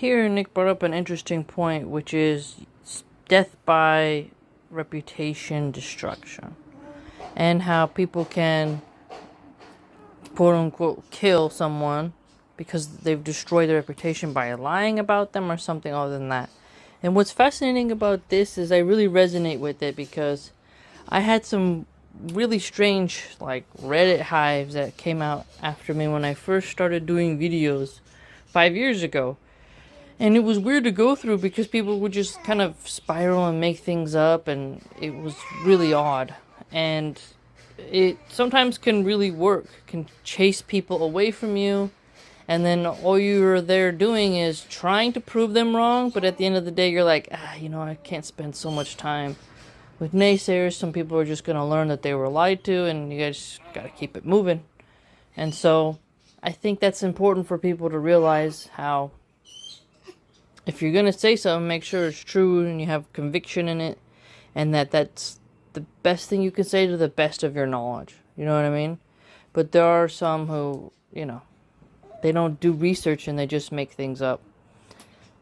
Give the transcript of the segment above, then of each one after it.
here Nick brought up an interesting point, which is death by reputation destruction, and how people can quote unquote kill someone because they've destroyed their reputation by lying about them or something other than that. And what's fascinating about this is I really resonate with it because I had some really strange Reddit hives that came out after me when I first started doing videos 5 years ago. And it was weird to go through because people would just kind of spiral and make things up, and it was really odd. And it sometimes can really work, can chase people away from you, and then all you're there doing is trying to prove them wrong, but at the end of the day you're like, I can't spend so much time with naysayers. Some people are just going to learn that they were lied to, and you guys got to keep it moving. And so I think that's important for people to realize, how if you're going to say something, make sure it's true and you have conviction in it, and that's the best thing you can say to the best of your knowledge. You know what I mean? But there are some who, they don't do research and they just make things up.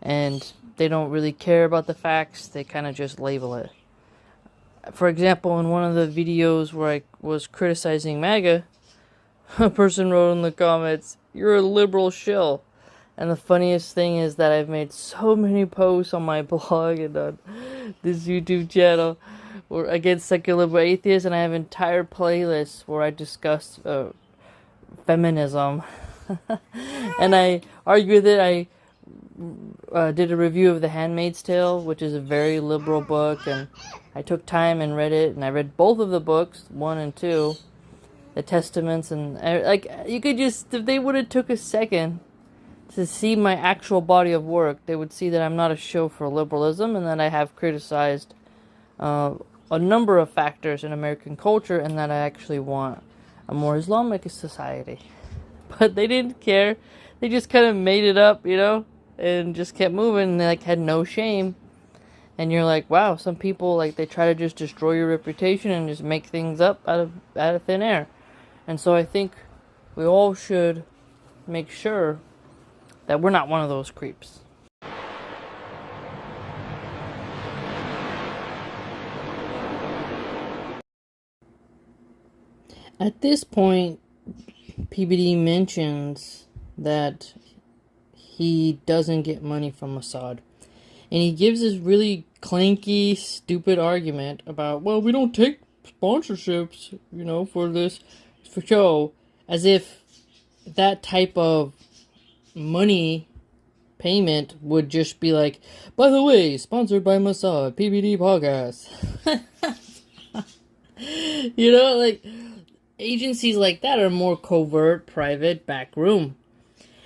And they don't really care about the facts. They kind of just label it. For example, in one of the videos where I was criticizing MAGA, a person wrote in the comments, "You're a liberal shill." And the funniest thing is that I've made so many posts on my blog and on this YouTube channel against secular liberal atheists, and I have entire playlists where I discuss feminism. And I argue with it. I did a review of The Handmaid's Tale, which is a very liberal book, and I took time and read it, and I read both of the books, 1 and 2, the Testaments, and you could just, if they would have took a second to see my actual body of work, they would see that I'm not a show for liberalism, and that I have criticized a number of factors in American culture, and that I actually want a more Islamic society. But they didn't care. They just kind of made it up, and just kept moving, and they had no shame. And you're like, wow, some people they try to just destroy your reputation and just make things up out of thin air. And so I think we all should make sure that we're not one of those creeps. At this point, PBD mentions that he doesn't get money from Assad. And he gives this really clanky, stupid argument about, well, we don't take sponsorships, for show, as if that type of money payment would just be like, by the way, sponsored by Mossad, PBD podcast. Agencies like that are more covert, private, back room.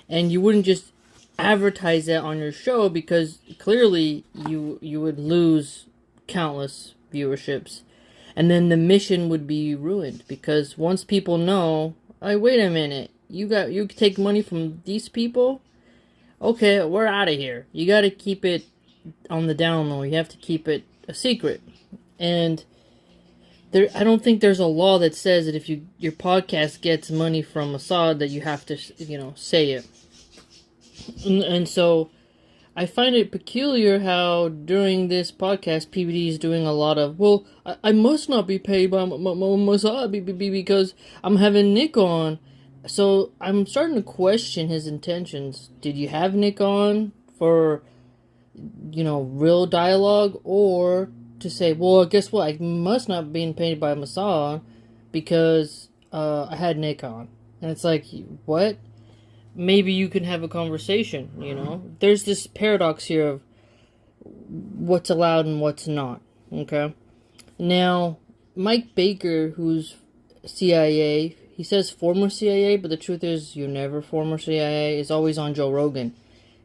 And you wouldn't just advertise that on your show, because clearly you would lose countless viewerships. And then the mission would be ruined, because once people know, hey, wait a minute, you take money from these people? Okay, we're out of here. You got to keep it on the down low. You have to keep it a secret. And I don't think there's a law that says that if your podcast gets money from Assad that you have to, say it. And so I find it peculiar how during this podcast PBD is doing a lot of, well, I must not be paid by Mossad because I'm having Nick on. So I'm starting to question his intentions. Did you have Nick on for, real dialogue, or to say, well, guess what? I must not be paid by Mossad because I had Nick on. And it's like, what? Maybe you can have a conversation, There's this paradox here of what's allowed and what's not, okay? Now, Mike Baker, who's CIA, he says former CIA, but the truth is you're never former CIA, is always on Joe Rogan.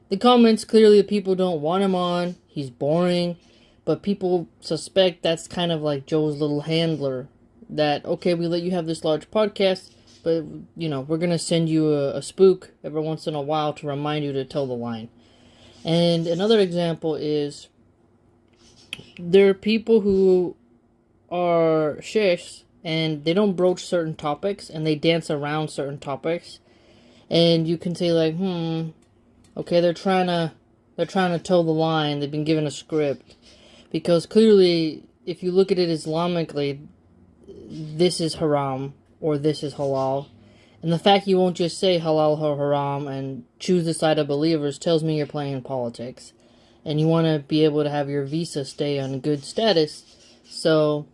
The comments, clearly the people don't want him on, he's boring, but people suspect that's kind of like Joe's little handler, that, okay, we let you have this large podcast, but, we're going to send you a spook every once in a while to remind you to tell the line. And another example is, there are people who are sheikhs, and they don't broach certain topics, and they dance around certain topics. And you can say, okay, they're trying to they're trying to toe the line. They've been given a script. Because clearly, if you look at it Islamically, this is haram or this is halal. And the fact you won't just say halal or haram and choose the side of believers tells me you're playing politics. And you want to be able to have your visa stay on good status. So,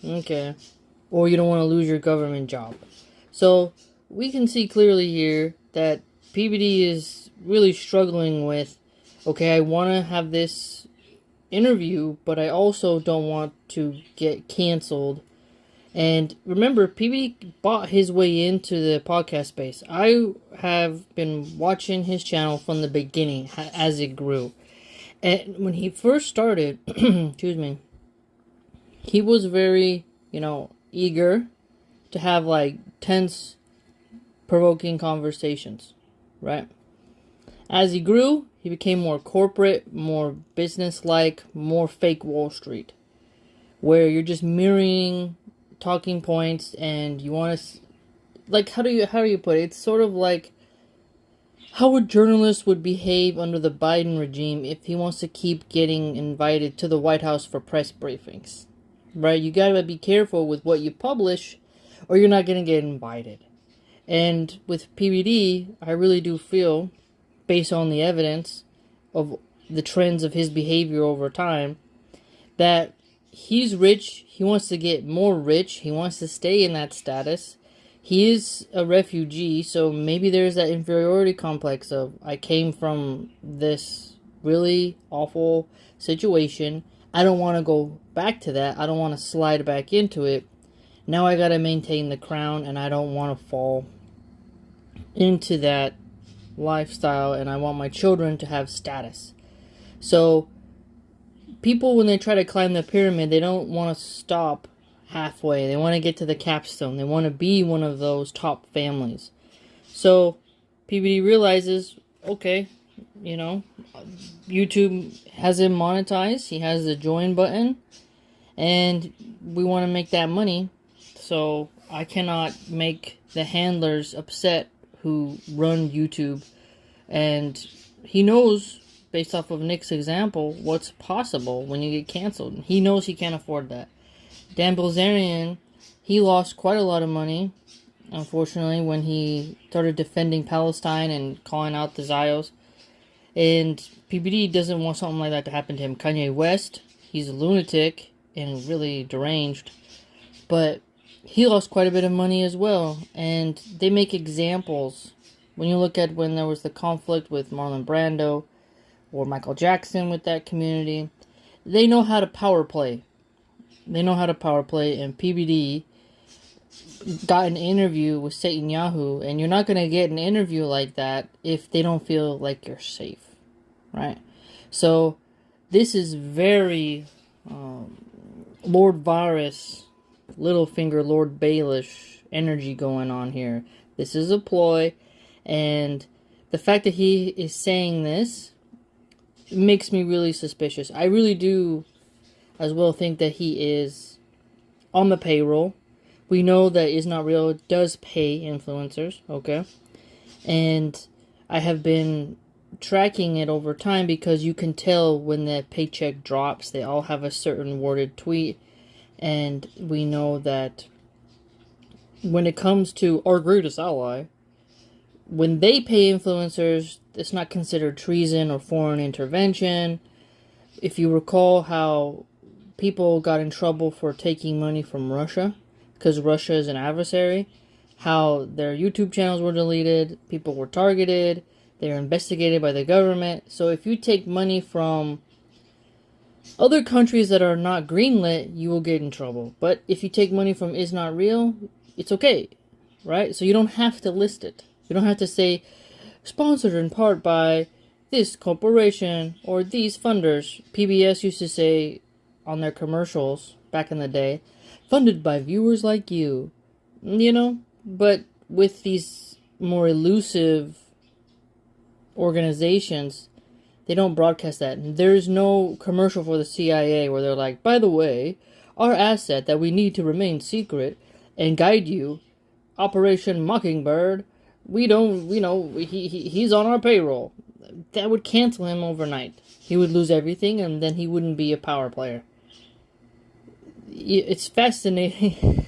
okay. Or you don't want to lose your government job. So, we can see clearly here that PBD is really struggling with, okay, I want to have this interview, but I also don't want to get canceled. And remember, PBD bought his way into the podcast space. I have been watching his channel from the beginning as it grew. And when he first started, excuse me, he was very, eager to have like tense, provoking conversations, right? As he grew, he became more corporate, more business-like, more fake Wall Street, where you're just mirroring talking points and you want to, like, how do you put it? It's sort of like how a journalist would behave under the Biden regime if he wants to keep getting invited to the White House for press briefings, right? You gotta be careful with what you publish or you're not gonna get invited. And with PBD, I really do feel, based on the evidence of the trends of his behavior over time, that he's rich, he wants to get more rich, he wants to stay in that status. He is a refugee, so maybe there's that inferiority complex of, I came from this really awful situation, I don't want to go back to that, I don't want to slide back into it. Now I gotta maintain the crown, and I don't want to fall into that lifestyle, and I want my children to have status. So people, when they try to climb the pyramid, they don't want to stop halfway. They want to get to the capstone. They want to be one of those top families. So PBD realizes, okay, YouTube has him monetized. He has the join button, and we want to make that money. So I cannot make the handlers upset who run YouTube. And he knows, based off of Nick's example, what's possible when you get canceled. He knows he can't afford that. Dan Bilzerian, he lost quite a lot of money, unfortunately, when he started defending Palestine and calling out the Zios. And PBD doesn't want something like that to happen to him. Kanye West, he's a lunatic and really deranged, but he lost quite a bit of money as well. And they make examples. When you look at when there was the conflict with Marlon Brando or Michael Jackson with that community, they know how to power play. And PBD got an interview with Satan Yahoo, and you're not going to get an interview like that if they don't feel like you're safe, right? So this is very Lord Varus, Littlefinger, Lord Baelish energy going on here. This is a ploy, and the fact that he is saying this makes me really suspicious. I really do as well think that he is on the payroll. We know that Is Not Real does pay influencers, okay? And I have been tracking it over time because you can tell when the paycheck drops. They all have a certain worded tweet. And we know that when it comes to our greatest ally, when they pay influencers, it's not considered treason or foreign intervention. If you recall how people got in trouble for taking money from Russia, because Russia is an adversary, how their YouTube channels were deleted, people were targeted, they were investigated by the government. So if you take money from other countries that are not greenlit, you will get in trouble. But if you take money from Is Not Real, it's okay, right? So you don't have to list it. You don't have to say, sponsored in part by this corporation or these funders. PBS used to say on their commercials back in the day, funded by viewers like you. But with these more elusive organizations, they don't broadcast that. There's no commercial for the CIA where they're like, by the way, our asset that we need to remain secret and guide you, Operation Mockingbird, he's on our payroll. that would cancel him overnight. He would lose everything, and then he wouldn't be a power player. It's fascinating.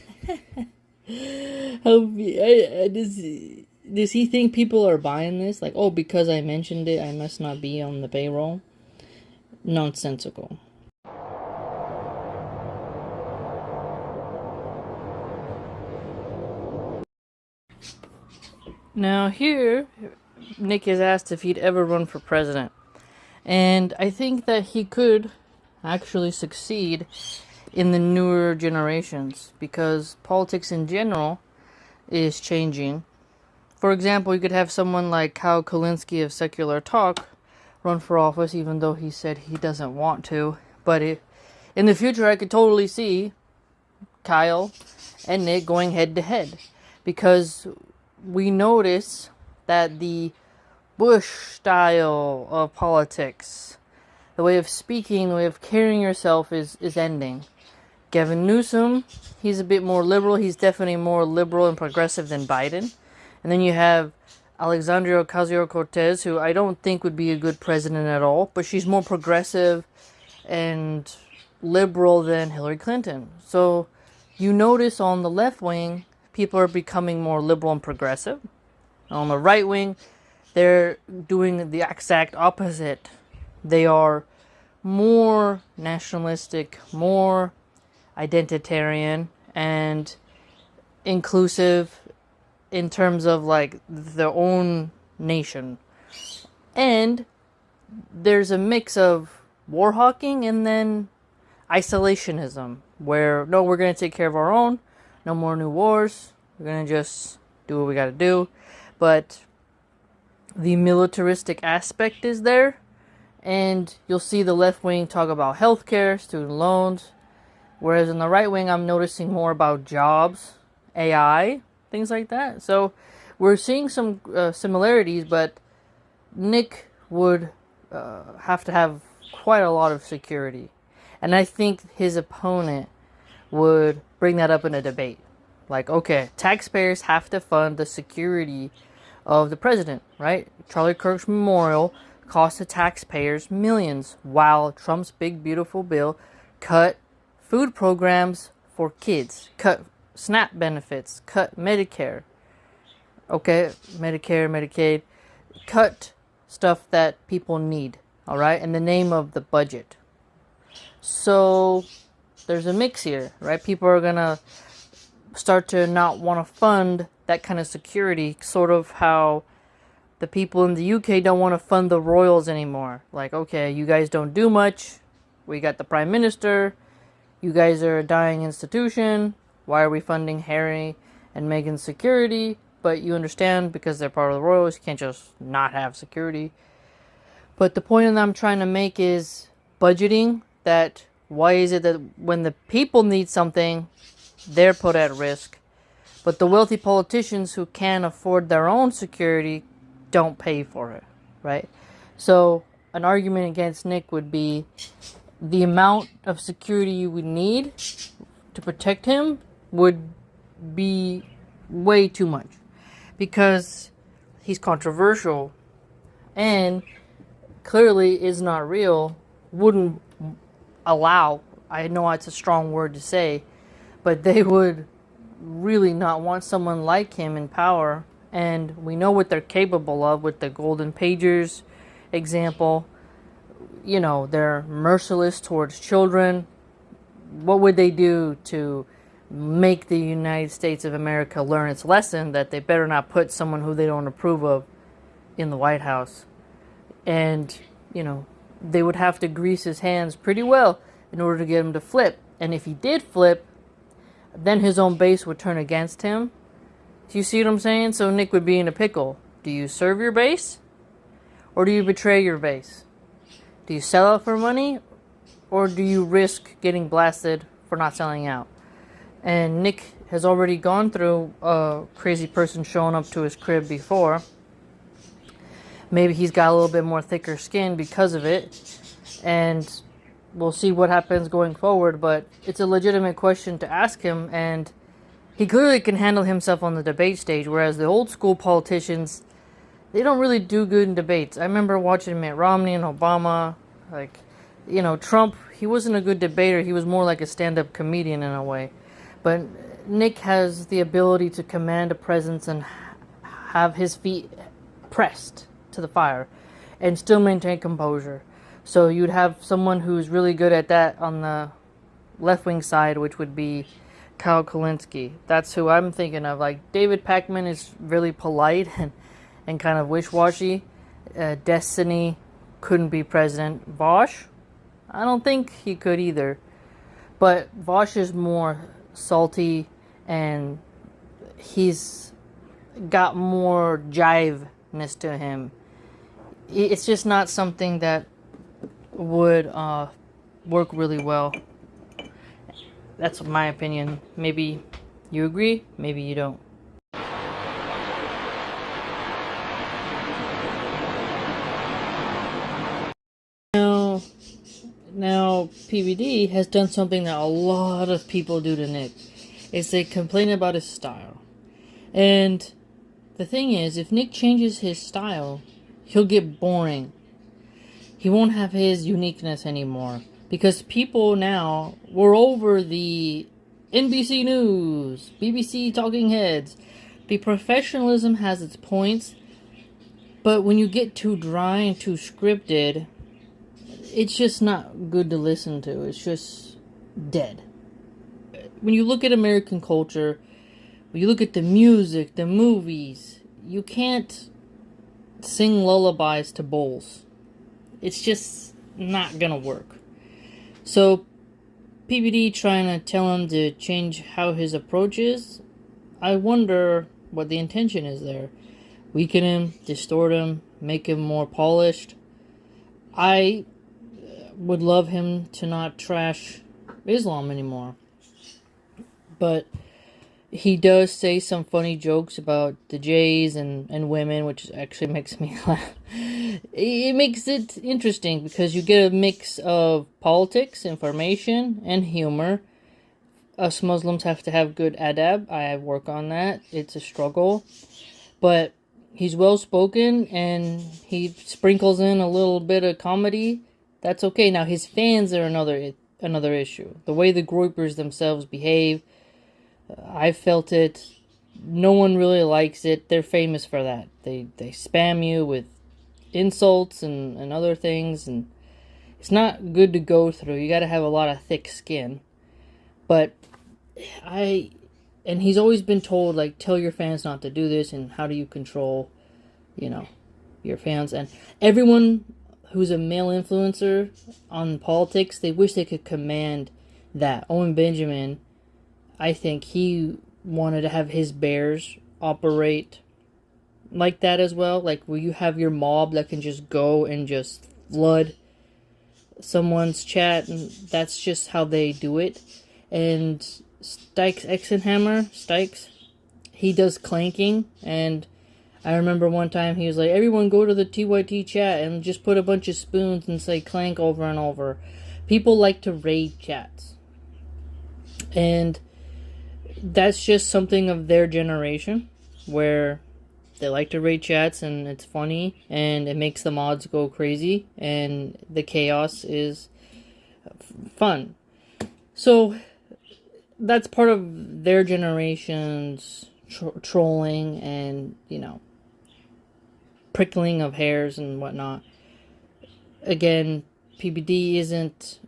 Does he think people are buying this? Like, oh, because I mentioned it, I must not be on the payroll? Nonsensical. Now here, Nick is asked if he'd ever run for president. And I think that he could actually succeed in the newer generations, because politics in general is changing. For example, you could have someone like Kyle Kulinski of Secular Talk run for office, even though he said he doesn't want to. But in the future, I could totally see Kyle and Nick going head to head, because we notice that the Bush style of politics, the way of speaking, the way of carrying yourself is ending. Gavin Newsom, he's a bit more liberal. He's definitely more liberal and progressive than Biden. And then you have Alexandria Ocasio-Cortez, who I don't think would be a good president at all, but she's more progressive and liberal than Hillary Clinton. So you notice on the left wing, people are becoming more liberal and progressive. On the right wing, they're doing the exact opposite. They are more nationalistic, more identitarian, and inclusive in terms of like their own nation. And there's a mix of war hawking and then isolationism, where no, we're going to take care of our own, no more new wars, we're going to just do what we got to do. But the militaristic aspect is there, and you'll see the left wing talk about healthcare, student loans, whereas in the right wing, I'm noticing more about jobs, AI, things like that. So we're seeing some similarities, but Nick would have to have quite a lot of security. And I think his opponent would bring that up in a debate. Like, okay, taxpayers have to fund the security of the president, right? Charlie Kirk's memorial cost the taxpayers millions, while Trump's big beautiful bill cut food programs for kids, cut SNAP benefits, cut Medicare, okay, Medicare, Medicaid, cut stuff that people need, all right, in the name of the budget. So there's a mix here, right? People are gonna start to not want to fund that kind of security, sort of how the people in the UK don't want to fund the royals anymore. Like, okay, you guys don't do much. We got the Prime Minister. You guys are a dying institution. Why are we funding Harry and Meghan's security? But you understand, because they're part of the royals, you can't just not have security. But the point that I'm trying to make is budgeting. That why is it that when the people need something, they're put at risk, but the wealthy politicians who can afford their own security don't pay for it, right? So an argument against Nick would be the amount of security you would need to protect him would be way too much, because he's controversial and clearly is not real, wouldn't allow, I know it's a strong word to say, but they would really not want someone like him in power. And we know what they're capable of with the Golden Pagers example. You know, they're merciless towards children. What would they do to make the United States of America learn its lesson that they better not put someone who they don't approve of in the White House? And, you know, they would have to grease his hands pretty well in order to get him to flip. And if he did flip, then his own base would turn against him. Do you see what I'm saying? So Nick would be in a pickle. Do you serve your base? Or do you betray your base? Do you sell out for money? Or do you risk getting blasted for not selling out? And Nick has already gone through a crazy person showing up to his crib before. Maybe he's got a little bit more thicker skin because of it. And we'll see what happens going forward, but it's a legitimate question to ask him, and he clearly can handle himself on the debate stage, whereas the old school politicians, they don't really do good in debates. I remember watching Mitt Romney and Obama. Like, Trump, he wasn't a good debater. He was more like a stand-up comedian in a way. But Nick has the ability to command a presence and have his feet pressed to the fire and still maintain composure. So you'd have someone who's really good at that on the left-wing side, which would be Kyle Kalinske. That's who I'm thinking of. Like, David Pacman is really polite and kind of wish-washy. Destiny couldn't be president. Vosh, I don't think he could either. But Vosh is more salty, and he's got more jiveness to him. It's just not something that would work really well. That's my opinion. Maybe you agree, maybe you don't. Now, PBD has done something that a lot of people do to Nick. Is they complain about his style. And the thing is, if Nick changes his style, he'll get boring. He won't have his uniqueness anymore. Because people now, we're over the NBC News, BBC talking heads. The professionalism has its points, but when you get too dry and too scripted, it's just not good to listen to. It's just dead. When you look at American culture, when you look at the music, the movies, you can't sing lullabies to bulls. It's just not gonna work. So, PBD trying to tell him to change how his approach is, I wonder what the intention is there. Weaken him, distort him, make him more polished. I would love him to not trash Islam anymore. But he does say some funny jokes about the Jays and women, which actually makes me laugh. It makes it interesting because you get a mix of politics, information, and humor. Us Muslims have to have good adab. I work on that. It's a struggle. But he's well-spoken, and he sprinkles in a little bit of comedy. That's okay. Now, his fans are another issue. The way the Groypers themselves behave, I felt it. No one really likes it. They're famous for that. They spam you with insults and other things, and it's not good to go through. You got to have a lot of thick skin. But and he's always been told, like, tell your fans not to do this, and how do you control, your fans. And everyone who's a male influencer on politics, they wish they could command that. Owen Benjamin, I think he wanted to have his bears operate like that as well. Like, where you have your mob that can just go and just flood someone's chat, and that's just how they do it. And Stykes, he does clanking, and I remember one time he was like, everyone go to the TYT chat and just put a bunch of spoons and say clank over and over. People like to raid chats. And that's just something of their generation, where they like to raid chats and it's funny and it makes the mods go crazy and the chaos is fun. So that's part of their generation's trolling and, prickling of hairs and whatnot. Again, PBD isn't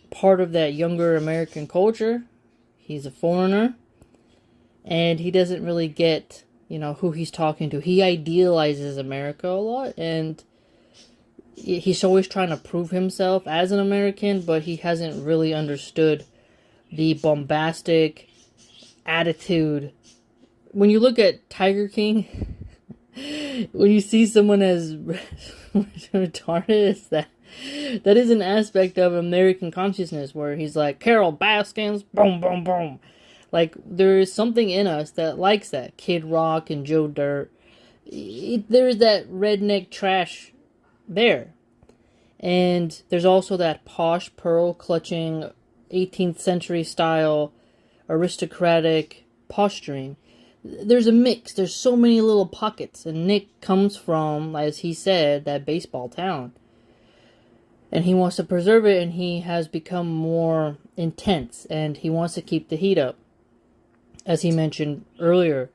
part of that younger American culture. He's a foreigner, and he doesn't really get, who he's talking to. He idealizes America a lot, and he's always trying to prove himself as an American, but he hasn't really understood the bombastic attitude. When you look at Tiger King, when you see someone as retarded as that is an aspect of American consciousness, where he's like, Carol Baskins, boom, boom, boom. Like, there is something in us that likes that. Kid Rock and Joe Dirt. There's that redneck trash there. And there's also that posh, pearl-clutching, 18th century style, aristocratic posturing. there's a mix. There's so many little pockets. And Nick comes from, as he said, that baseball town. And he wants to preserve it, and he has become more intense. And he wants to keep the heat up, as he mentioned earlier.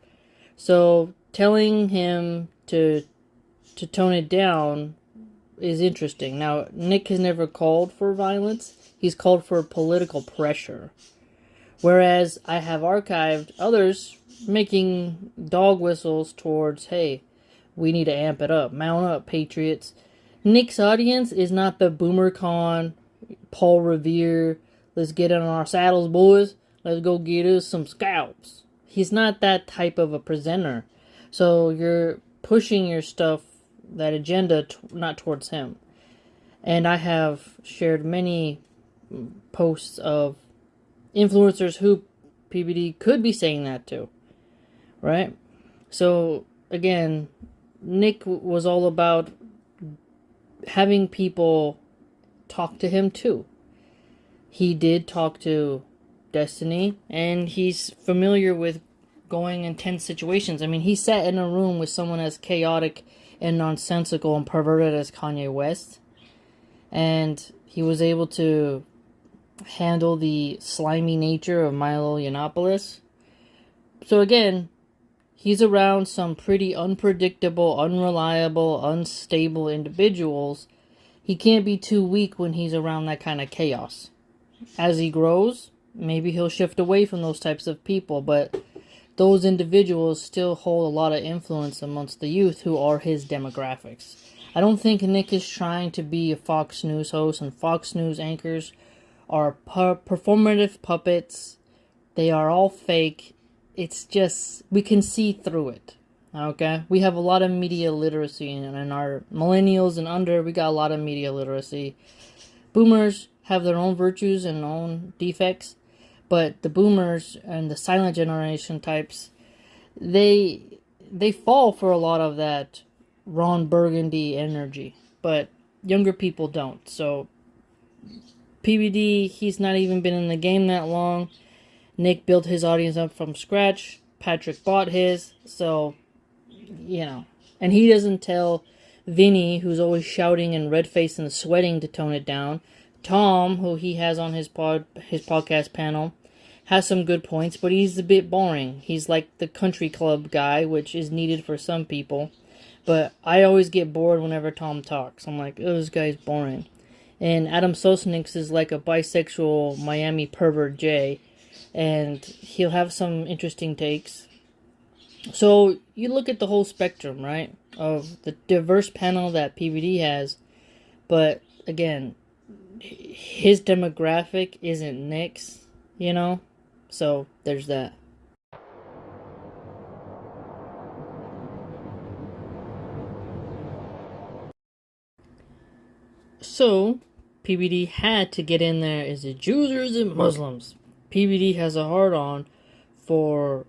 So telling him to tone it down is interesting. Now, Nick has never called for violence. He's called for political pressure. Whereas I have archived others making dog whistles towards, hey, we need to amp it up. Mount up, Patriots. Nick's audience is not the BoomerCon, Paul Revere, let's get in our saddles, boys. Let's go get us some scalps. He's not that type of a presenter. So you're pushing your stuff, that agenda, not towards him. And I have shared many posts of influencers who PBD could be saying that to, right? So again, Nick was all about having people talk to him too. He did talk to Destiny, and he's familiar with going in tense situations. I mean, he sat in a room with someone as chaotic and nonsensical and perverted as Kanye West, and he was able to handle the slimy nature of Milo Yiannopoulos. So again, he's around some pretty unpredictable, unreliable, unstable individuals. He can't be too weak when he's around that kind of chaos. As he grows, maybe he'll shift away from those types of people, but those individuals still hold a lot of influence amongst the youth who are his demographics. I don't think Nick is trying to be a Fox News host, and Fox News anchors are performative puppets. They are all fake. It's just, we can see through it. Okay? We have a lot of media literacy, and in our millennials and under, we got a lot of media literacy. Boomers have their own virtues and own defects, but the boomers and the silent generation types, they fall for a lot of that Ron Burgundy energy, but younger people don't. So PBD, he's not even been in the game that long. Nick built his audience up from scratch. Patrick bought his, so, you know. And he doesn't tell Vinny, who's always shouting and red-faced and sweating, to tone it down. Tom, who he has on his podcast panel, has some good points, but he's a bit boring. He's like the country club guy, which is needed for some people. But I always get bored whenever Tom talks. I'm like, oh, this guy's boring. And Adam Sosniks is like a bisexual Miami pervert Jay, and he'll have some interesting takes. So you look at the whole spectrum, right, of the diverse panel that PBD has, but again, his demographic isn't Nick's, you know? So there's that. So PBD had to get in there. Is it Jews or is it Muslims? PBD has a hard-on for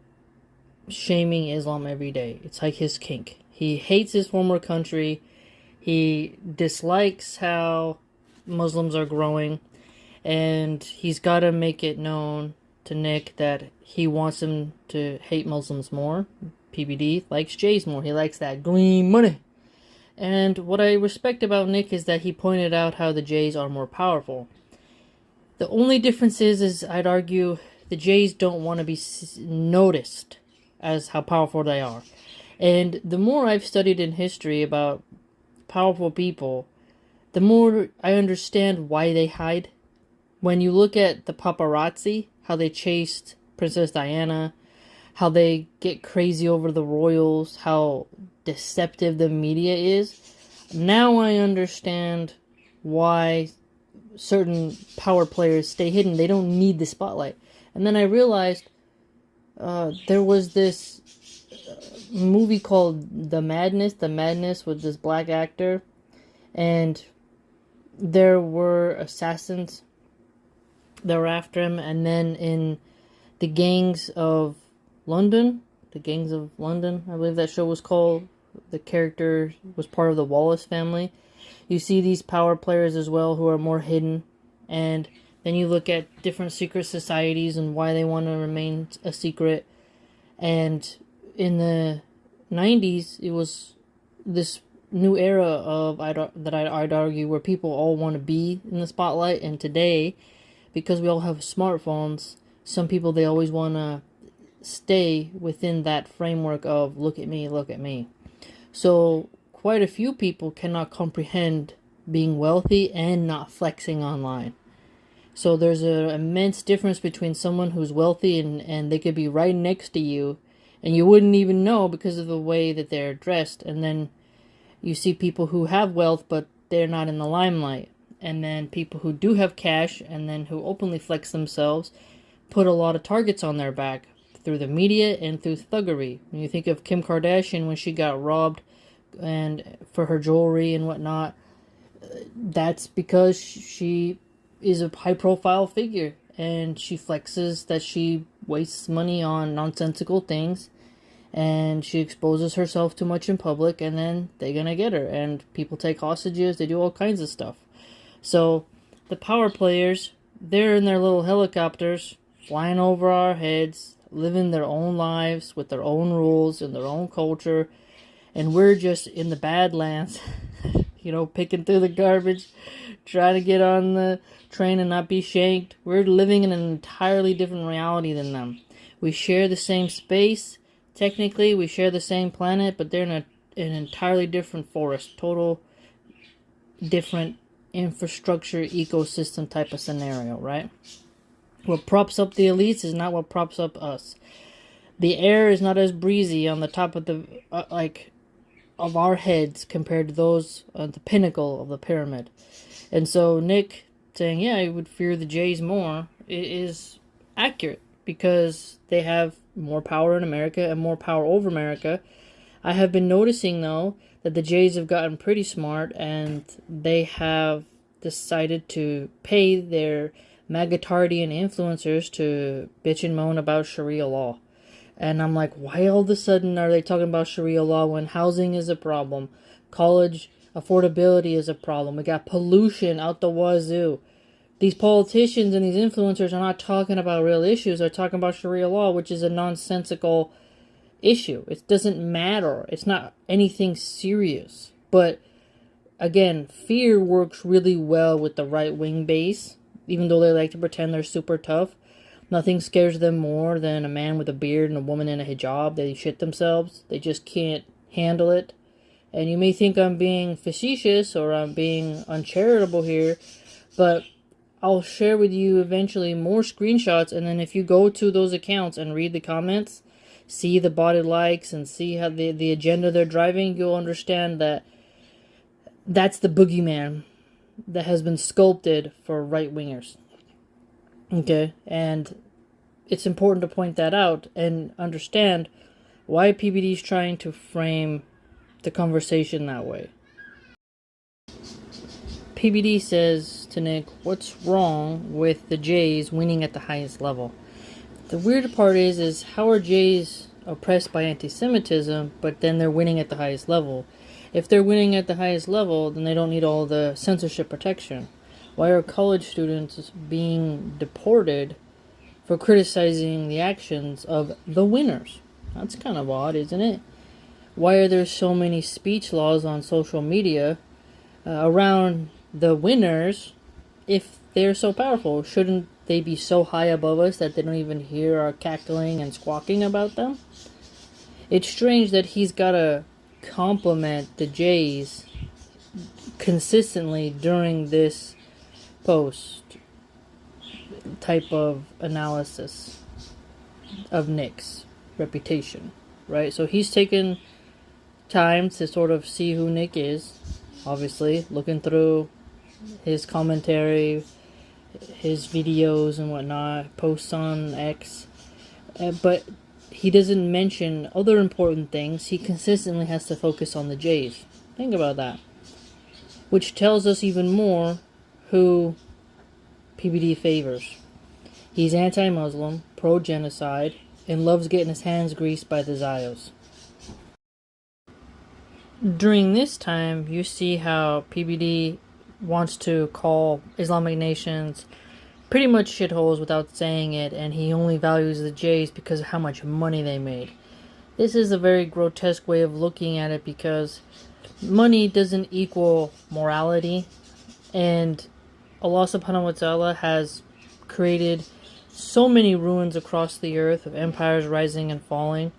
shaming Islam every day. It's like his kink. He hates his former country. He dislikes how Muslims are growing. And he's got to make it known to Nick that he wants him to hate Muslims more. PBD likes Jays more. He likes that green money. And what I respect about Nick is that he pointed out how the Jays are more powerful. The only difference is I'd argue the Jays don't want to be noticed as how powerful they are. And the more I've studied in history about powerful people, the more I understand why they hide. When you look at the paparazzi, how they chased Princess Diana, how they get crazy over the royals, how deceptive the media is, now I understand why certain power players stay hidden. They don't need the spotlight. And then I realized there was this movie called The Madness with this black actor, and there were assassins that were after him. And then in the Gangs of London, I believe that show was called, the character was part of the Wallace family. You see these power players as well who are more hidden, and then you look at different secret societies and why they want to remain a secret. And in the 90s, it was this new era of I'd argue where people all want to be in the spotlight. And today, because we all have smartphones, some people, they always want to stay within that framework of look at me, look at me. So quite a few people cannot comprehend being wealthy and not flexing online. So there's an immense difference between someone who's wealthy and they could be right next to you and you wouldn't even know because of the way that they're dressed. And then you see people who have wealth but they're not in the limelight. And then people who do have cash and then who openly flex themselves put a lot of targets on their back through the media and through thuggery. When you think of Kim Kardashian when she got robbed and for her jewelry and whatnot, that's because she is a high-profile figure, and she flexes that she wastes money on nonsensical things, and she exposes herself too much in public, and then they're gonna get her, and people take hostages, they do all kinds of stuff. So, the power players, they're in their little helicopters, flying over our heads, living their own lives, with their own rules, and their own culture, and we're just in the Badlands, picking through the garbage, trying to get on the train and not be shanked. We're living in an entirely different reality than them. We share the same space. Technically, we share the same planet, but they're in an entirely different forest. Total different infrastructure, ecosystem type of scenario, right? What props up the elites is not what props up us. The air is not as breezy on the top of the, of our heads compared to those at the pinnacle of the pyramid. And so Nick saying, yeah, I would fear the Jays more, is accurate because they have more power in America and more power over America. I have been noticing, though, that the Jays have gotten pretty smart and they have decided to pay their Magatardian influencers to bitch and moan about Sharia law. And I'm like, why all of a sudden are they talking about Sharia law when housing is a problem? College affordability is a problem. We got pollution out the wazoo. These politicians and these influencers are not talking about real issues. They're talking about Sharia law, which is a nonsensical issue. It doesn't matter. It's not anything serious. But, again, fear works really well with the right-wing base, even though they like to pretend they're super tough. Nothing scares them more than a man with a beard and a woman in a hijab. They shit themselves. They just can't handle it. And you may think I'm being facetious or I'm being uncharitable here, but I'll share with you eventually more screenshots, and then if you go to those accounts and read the comments, see the botted likes, and see how the agenda they're driving, you'll understand that that's the boogeyman that has been sculpted for right-wingers. Okay, and it's important to point that out and understand why PBD is trying to frame the conversation that way. PBD says to Nick, what's wrong with the Jays winning at the highest level? The weird part is how are Jays oppressed by anti-Semitism, but then they're winning at the highest level? If they're winning at the highest level, then they don't need all the censorship protection. Why are college students being deported for criticizing the actions of the winners? That's kind of odd, isn't it? Why are there so many speech laws on social media around the winners if they're so powerful? Shouldn't they be so high above us that they don't even hear our cackling and squawking about them? It's strange that he's got to compliment the Jays consistently during this post type of analysis of Nick's reputation, right? So he's taken time to sort of see who Nick is, obviously, looking through his commentary, his videos and whatnot, posts on X, but he doesn't mention other important things. He consistently has to focus on the Jays. Think about that. Which tells us even more who PBD favors. He's anti-Muslim, pro-genocide, and loves getting his hands greased by the Zios. During this time, you see how PBD wants to call Islamic nations pretty much shitholes without saying it, and he only values the Jays because of how much money they made. this is a very grotesque way of looking at it, because money doesn't equal morality, and Allah subhanahu wa ta'ala has created so many ruins across the earth of empires rising and falling.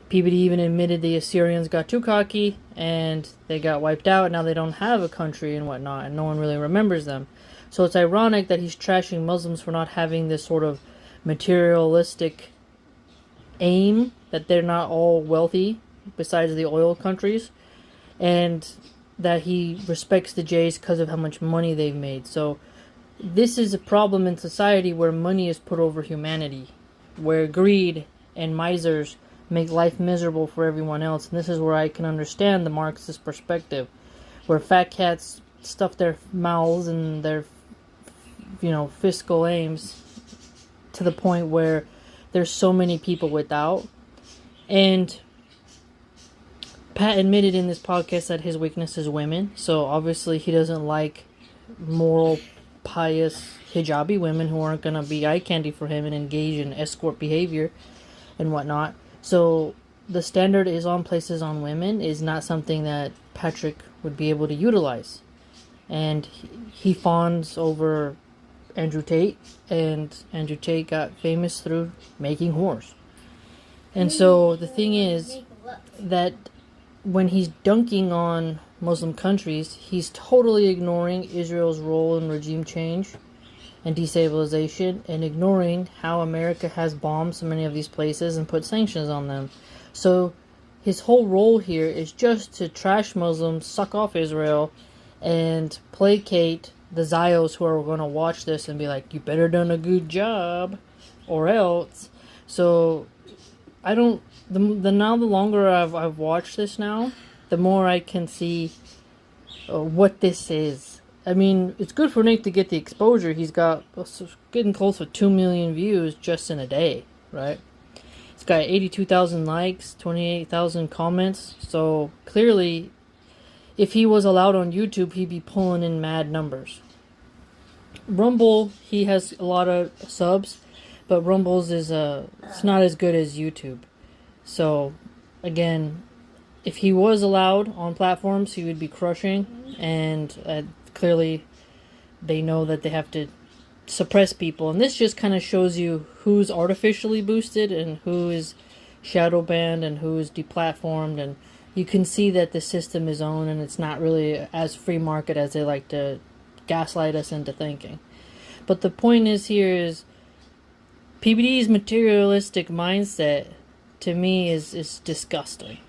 PBD even admitted the Assyrians got too cocky and they got wiped out. Now they don't have a country and whatnot, and no one really remembers them. So it's ironic that he's trashing Muslims for not having this sort of materialistic aim, that they're not all wealthy besides the oil countries, and that he respects the Jays because of how much money they've made. So this is a problem in society where money is put over humanity, where greed and misers make life miserable for everyone else. And this is where I can understand the Marxist perspective, where fat cats stuff their mouths and their, fiscal aims to the point where there's so many people without. And Pat admitted in this podcast that his weakness is women, so obviously he doesn't like moral, pious, hijabi women who aren't going to be eye candy for him and engage in escort behavior and whatnot. So the standard Islam places on women is not something that Patrick would be able to utilize. And he fawns over Andrew Tate, and Andrew Tate got famous through making whores. And so the thing is that when he's dunking on Muslim countries, he's totally ignoring Israel's role in regime change and destabilization, and ignoring how America has bombed so many of these places and put sanctions on them. So his whole role here is just to trash Muslims, suck off Israel, and placate the Zios who are going to watch this and be like, you better done a good job or else. So I don't, the longer I've watched this now, the more I can see what this is. I mean, it's good for Nick to get the exposure. He's got getting close to 2 million views just in a day, right? It's got 82,000 likes, 28,000 comments. So clearly, if he was allowed on YouTube, he'd be pulling in mad numbers. Rumble, he has a lot of subs, but Rumble's is it's not as good as YouTube. So again, if he was allowed on platforms, he would be crushing, and clearly they know that they have to suppress people. And this just kind of shows you who's artificially boosted and who is shadow banned and who is deplatformed, and you can see that the system is owned and it's not really as free market as they like to gaslight us into thinking. But the point is here is PBD's materialistic mindset to me is disgusting.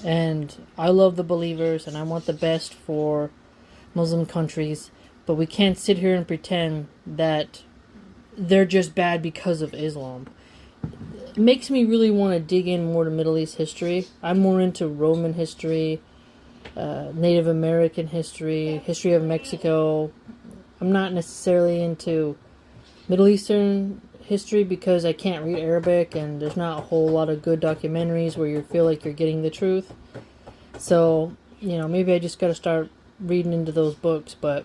And I love the believers and I want the best for Muslim countries, but we can't sit here and pretend that they're just bad because of Islam. It makes me really want to dig in more to Middle East history. I'm more into Roman history, Native American history, history of Mexico. I'm not necessarily into Middle Eastern history because I can't read Arabic and there's not a whole lot of good documentaries where you feel like you're getting the truth. So, maybe I just got to start reading into those books. But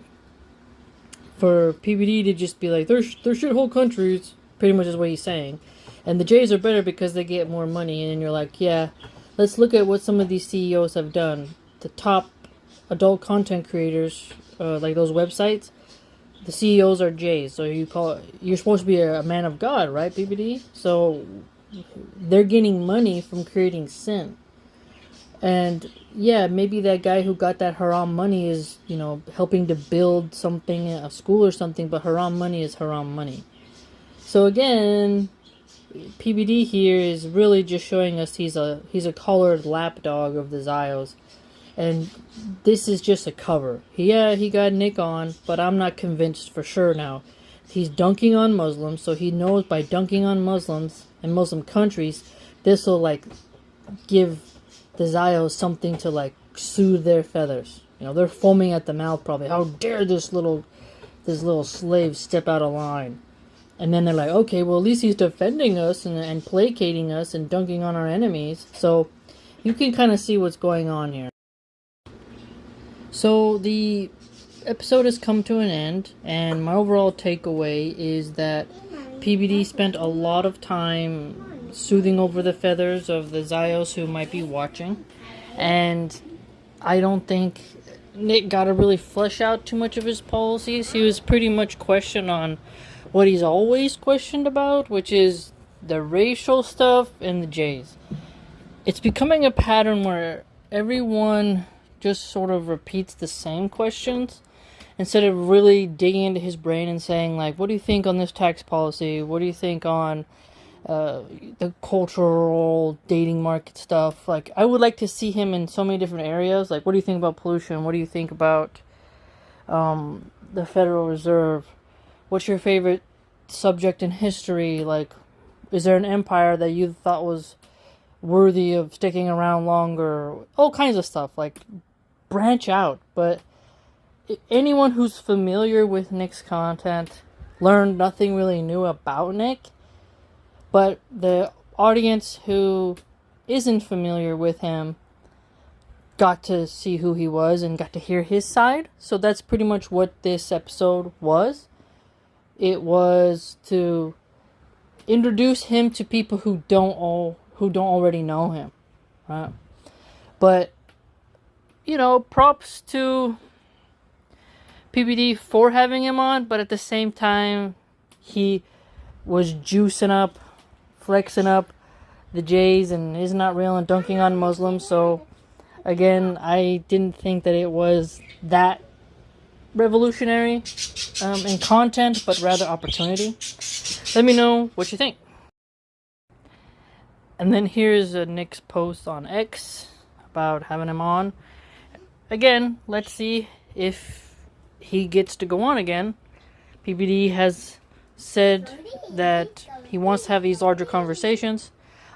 for PBD to just be like, they're shithole countries, pretty much is what he's saying. And the Jays are better because they get more money. And you're like, yeah, let's look at what some of these CEOs have done. The top adult content creators, like those websites, the CEOs are Jays. So you're supposed to be a man of God, right, PBD? So they're getting money from creating sin. And yeah, maybe that guy who got that haram money is, helping to build something, a school or something, but haram money is haram money. So again, PBD here is really just showing us he's a collared lapdog of the Zios. And this is just a cover. He got Nick on, but I'm not convinced for sure now. He's dunking on Muslims, so he knows by dunking on Muslims and Muslim countries, this will give the Zios something to soothe their feathers. They're foaming at the mouth probably. How dare this little slave step out of line? And then they're like, okay, well at least he's defending us and placating us and dunking on our enemies. So you can kind of see what's going on here. So the episode has come to an end, and my overall takeaway is that PBD spent a lot of time soothing over the feathers of the Zios who might be watching. And I don't think Nick got to really flesh out too much of his policies. He was pretty much questioned on what he's always questioned about, which is the racial stuff and the Jays. It's becoming a pattern where everyone just sort of repeats the same questions instead of really digging into his brain and saying, like, what do you think on this tax policy? What do you think on the cultural dating market stuff? Like, I would like to see him in so many different areas. Like, what do you think about pollution? What do you think about the Federal Reserve? What's your favorite subject in history? Like, is there an empire that you thought was worthy of sticking around longer? All kinds of stuff. Like, branch out. But anyone who's familiar with Nick's content learned nothing really new about Nick. But the audience who isn't familiar with him got to see who he was and got to hear his side. So that's pretty much what this episode was. It was to introduce him to people who don't already know him, right? But props to PBD for having him on, but at the same time, he was juicing up, flexing up the Jays and is not real and dunking on Muslims. So again, I didn't think that it was that revolutionary in content, but rather opportunity. Let me know what you think. And then here's Nick's post on X about having him on. Again, let's see if he gets to go on again. PBD has said that he wants to have these larger conversations.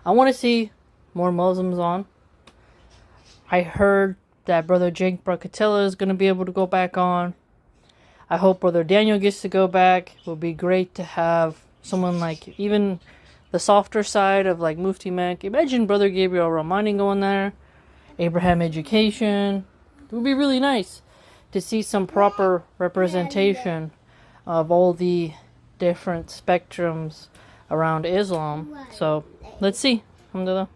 I want to see more Muslims on. I heard that Brother Jake Bracatella is going to be able to go back on. I hope Brother Daniel gets to go back. It would be great to have someone like even the softer side of like Mufti Mek. Imagine Brother Gabriel Romani going there. Abraham Education. It would be really nice to see some proper representation of all the different spectrums around Islam. So let's see. Alhamdulillah.